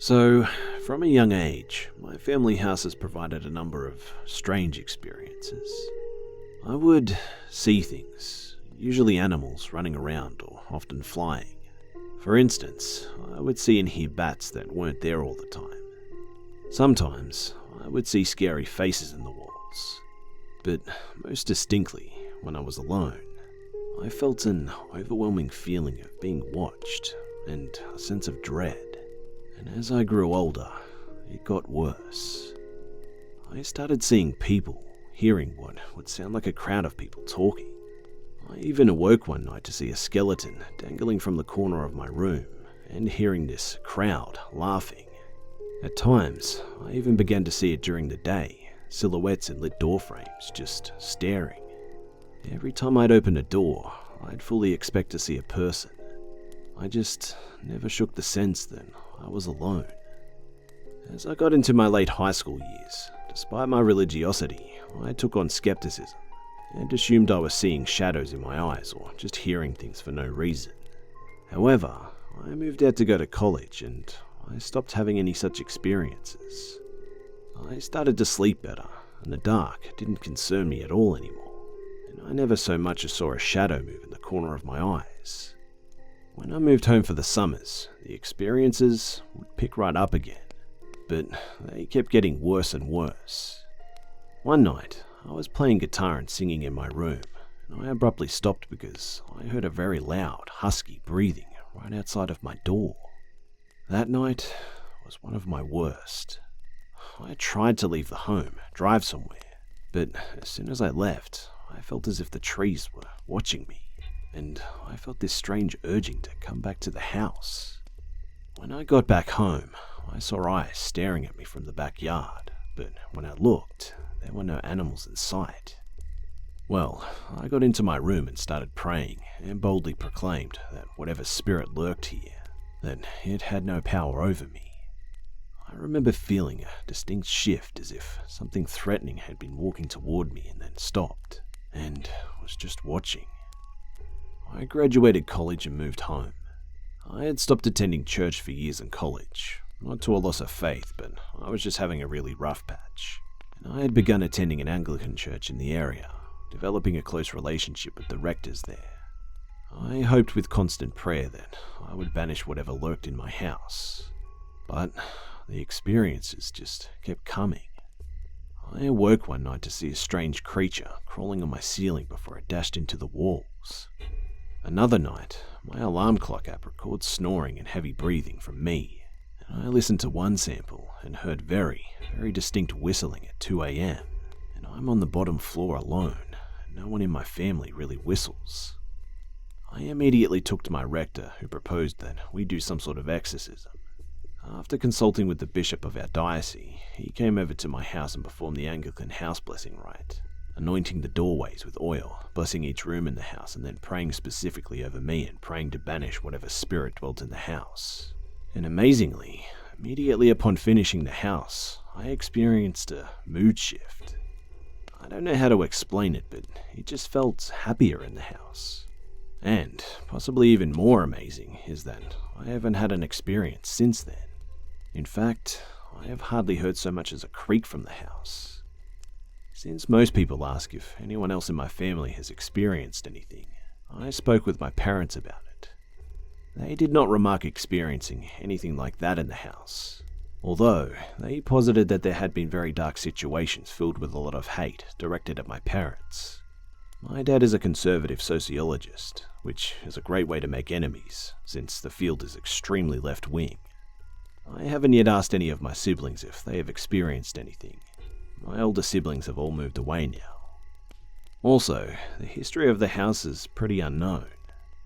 So, from a young age, my family house has provided a number of strange experiences. I would see things, usually animals running around or often flying. For instance, I would see and hear bats that weren't there all the time. Sometimes, I would see scary faces in the walls. But most distinctly, when I was alone, I felt an overwhelming feeling of being watched and a sense of dread. And as I grew older, it got worse. I started seeing people, hearing what would sound like a crowd of people talking. I even awoke one night to see a skeleton dangling from the corner of my room and hearing this crowd laughing. At times, I even began to see it during the day, silhouettes in lit door frames just staring. Every time I'd open a door, I'd fully expect to see a person. I just never shook the sense that I was alone. As I got into my late high school years, despite my religiosity, I took on skepticism and assumed I was seeing shadows in my eyes or just hearing things for no reason. However, I moved out to go to college and I stopped having any such experiences. I started to sleep better, and the dark didn't concern me at all anymore, and I never so much as saw a shadow move in the corner of my eyes. When I moved home for the summers, the experiences would pick right up again, but they kept getting worse and worse. One night, I was playing guitar and singing in my room, and I abruptly stopped because I heard a very loud, husky breathing right outside of my door. That night was one of my worst. I tried to leave the home, drive somewhere, but as soon as I left, I felt as if the trees were watching me. And I felt this strange urging to come back to the house. When I got back home, I saw eyes staring at me from the backyard, but when I looked, there were no animals in sight. Well, I got into my room and started praying, and boldly proclaimed that whatever spirit lurked here, that it had no power over me. I remember feeling a distinct shift as if something threatening had been walking toward me and then stopped, and was just watching. I graduated college and moved home. I had stopped attending church for years in college, not to a loss of faith, but I was just having a really rough patch. And I had begun attending an Anglican church in the area, developing a close relationship with the rectors there. I hoped with constant prayer that I would banish whatever lurked in my house, but the experiences just kept coming. I awoke one night to see a strange creature crawling on my ceiling before it dashed into the walls. Another night, my alarm clock app records snoring and heavy breathing from me, and I listened to one sample and heard very distinct whistling at 2 a.m, and I'm on the bottom floor alone, and no one in my family really whistles. I immediately took to my rector, who proposed that we do some sort of exorcism. After consulting with the bishop of our diocese, he came over to my house and performed the Anglican house blessing rite, anointing the doorways with oil, blessing each room in the house, and then praying specifically over me and praying to banish whatever spirit dwelt in the house. And amazingly, immediately upon finishing the house, I experienced a mood shift. I don't know how to explain it, but it just felt happier in the house. And, possibly even more amazing, is that I haven't had an experience since then. In fact, I have hardly heard so much as a creak from the house. Since most people ask if anyone else in my family has experienced anything, I spoke with my parents about it. They did not remark experiencing anything like that in the house, although they posited that there had been very dark situations filled with a lot of hate directed at my parents. My dad is a conservative sociologist, which is a great way to make enemies, since the field is extremely left-wing. I haven't yet asked any of my siblings if they have experienced anything. My older siblings have all moved away now. Also, the history of the house is pretty unknown.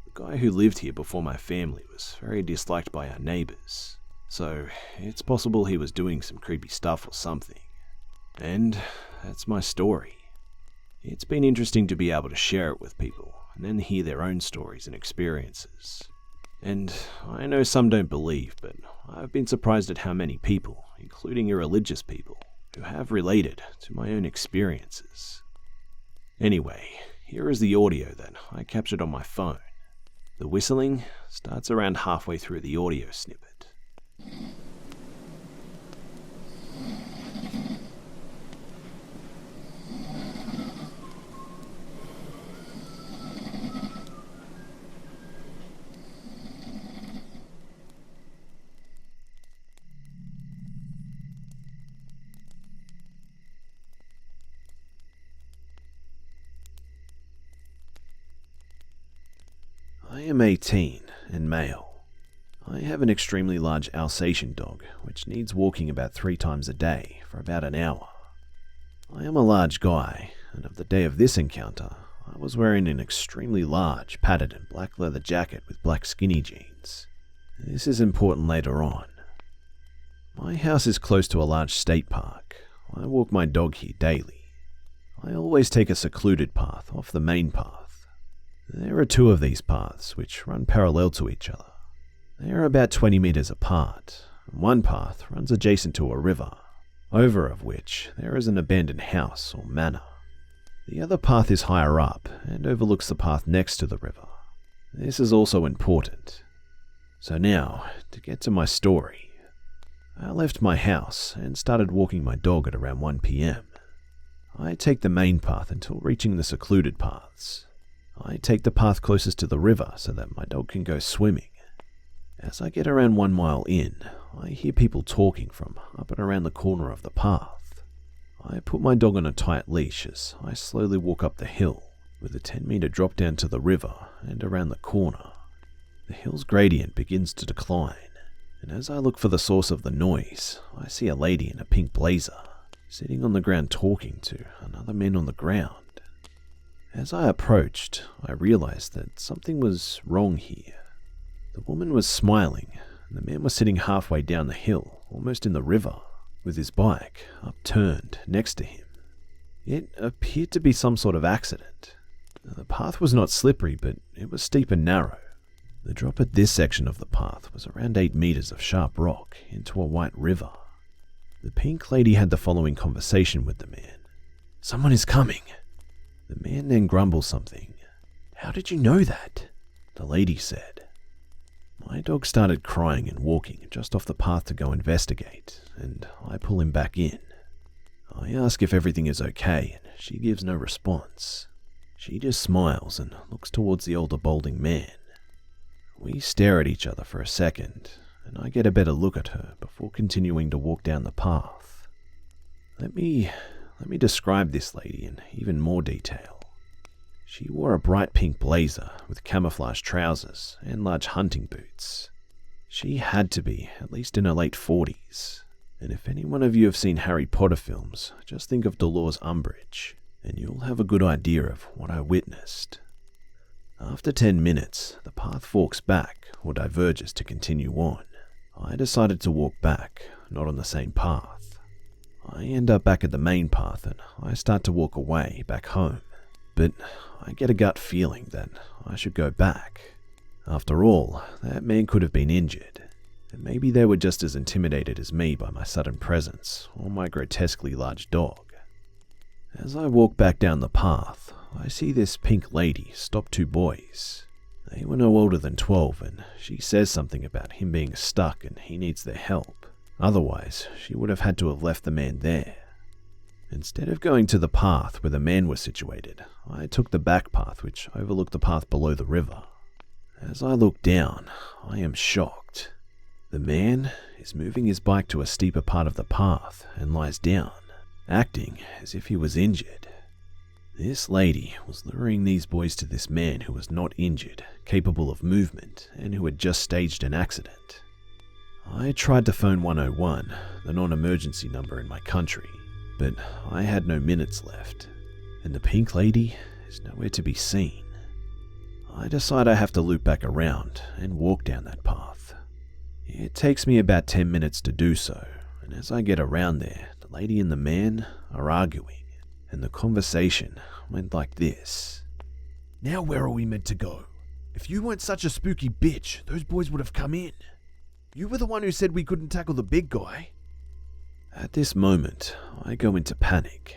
The guy who lived here before my family was very disliked by our neighbors, so it's possible he was doing some creepy stuff or something. And that's my story. It's been interesting to be able to share it with people and then hear their own stories and experiences. And I know some don't believe, but I've been surprised at how many people, including irreligious people, who have related to my own experiences. Anyway, here is the audio that I captured on my phone. The whistling starts around halfway through the audio snippet. I am 18 and male. I have an extremely large Alsatian dog, which needs walking about 3 times a day for about an hour. I am a large guy, and of the day of this encounter, I was wearing an extremely large, padded and black leather jacket with black skinny jeans. This is important later on. My house is close to a large state park. I walk my dog here daily. I always take a secluded path off the main path. There are 2 of these paths which run parallel to each other. They are about 20 meters apart. One path runs adjacent to a river, over of which there is an abandoned house or manor. The other path is higher up and overlooks the path next to the river. This is also important. So now, to get to my story. I left my house and started walking my dog at around 1 p.m. I take the main path until reaching the secluded paths. I take the path closest to the river so that my dog can go swimming. As I get around 1 mile in, I hear people talking from up and around the corner of the path. I put my dog on a tight leash as I slowly walk up the hill, with a 10-meter drop down to the river and around the corner. The hill's gradient begins to decline, and as I look for the source of the noise, I see a lady in a pink blazer, sitting on the ground talking to another man on the ground. As I approached, I realized that something was wrong here. The woman was smiling, and the man was sitting halfway down the hill, almost in the river, with his bike upturned next to him. It appeared to be some sort of accident. The path was not slippery, but it was steep and narrow. The drop at this section of the path was around 8 meters of sharp rock into a white river. The pink lady had the following conversation with the man. "Someone is coming." The man then grumbled something. "How did you know that?" the lady said. My dog started crying and walking just off the path to go investigate, and I pull him back in. I ask if everything is okay, and she gives no response. She just smiles and looks towards the older balding man. We stare at each other for a second, and I get a better look at her before continuing to walk down the path. Let me describe this lady in even more detail. She wore a bright pink blazer with camouflage trousers and large hunting boots. She had to be at least in her late 40s. And if any one of you have seen Harry Potter films, just think of Dolores Umbridge, and you'll have a good idea of what I witnessed. After 10 minutes, the path forks back or diverges to continue on. I decided to walk back, not on the same path. I end up back at the main path and I start to walk away back home. But I get a gut feeling that I should go back. After all, that man could have been injured, and maybe they were just as intimidated as me by my sudden presence or my grotesquely large dog. As I walk back down the path, I see this pink lady stop 2 boys. They were no older than 12, and she says something about him being stuck and he needs their help. Otherwise, she would have had to have left the man there. Instead of going to the path where the man was situated, I took the back path which overlooked the path below the river. As I look down, I am shocked. The man is moving his bike to a steeper part of the path and lies down, acting as if he was injured. This lady was luring these boys to this man who was not injured, capable of movement, and who had just staged an accident. I tried to phone 101, the non-emergency number in my country, but I had no minutes left, and the pink lady is nowhere to be seen. I decide I have to loop back around and walk down that path. It takes me about 10 minutes to do so, and as I get around there, the lady and the man are arguing, and the conversation went like this. "Now where are we meant to go? If you weren't such a spooky bitch, those boys would have come in. You were the one who said we couldn't tackle the big guy." At this moment, I go into panic.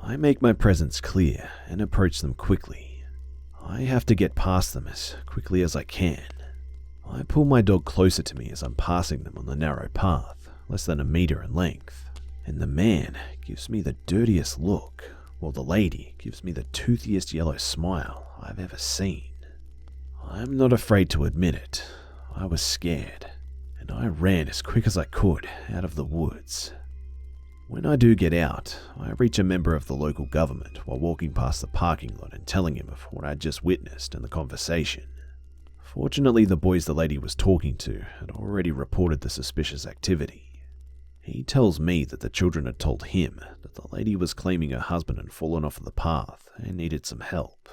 I make my presence clear and approach them quickly. I have to get past them as quickly as I can. I pull my dog closer to me as I'm passing them on the narrow path, less than a meter in length. and the man gives me the dirtiest look, while the lady gives me the toothiest yellow smile I've ever seen. I'm not afraid to admit it. I was scared, and I ran as quick as I could out of the woods. When I do get out, I reach a member of the local government while walking past the parking lot and telling him of what I'd just witnessed and the conversation. Fortunately, the boys the lady was talking to had already reported the suspicious activity. He tells me that the children had told him that the lady was claiming her husband had fallen off the path and needed some help.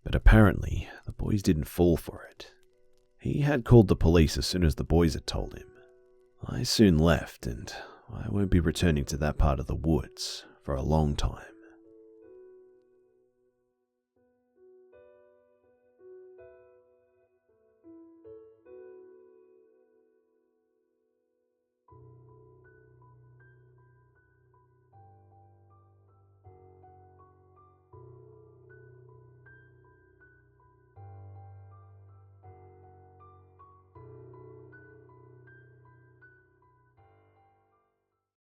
But apparently, the boys didn't fall for it. He had called the police as soon as the boys had told him. I soon left, and I won't be returning to that part of the woods for a long time.